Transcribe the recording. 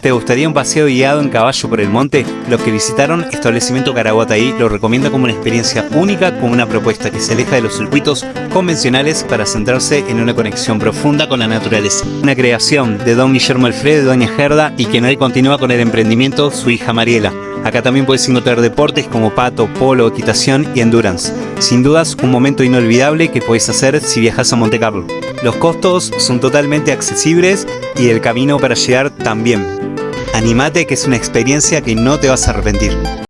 ¿Te gustaría un paseo guiado en caballo por el monte? Los que visitaron Establecimiento Caraguatay lo recomiendan como una experiencia única, con una propuesta que se aleja de los circuitos convencionales para centrarse en una conexión profunda con la naturaleza. Una creación de don Guillermo Alfredo y doña Gerda, y que hoy continúa con el emprendimiento su hija Mariela. Acá también puedes encontrar deportes como pato, polo, equitación y endurance. Sin dudas, un momento inolvidable que puedes hacer si viajas a Montecarlo. Los costos son totalmente accesibles y el camino para llegar también. Anímate, que es una experiencia que no te vas a arrepentir.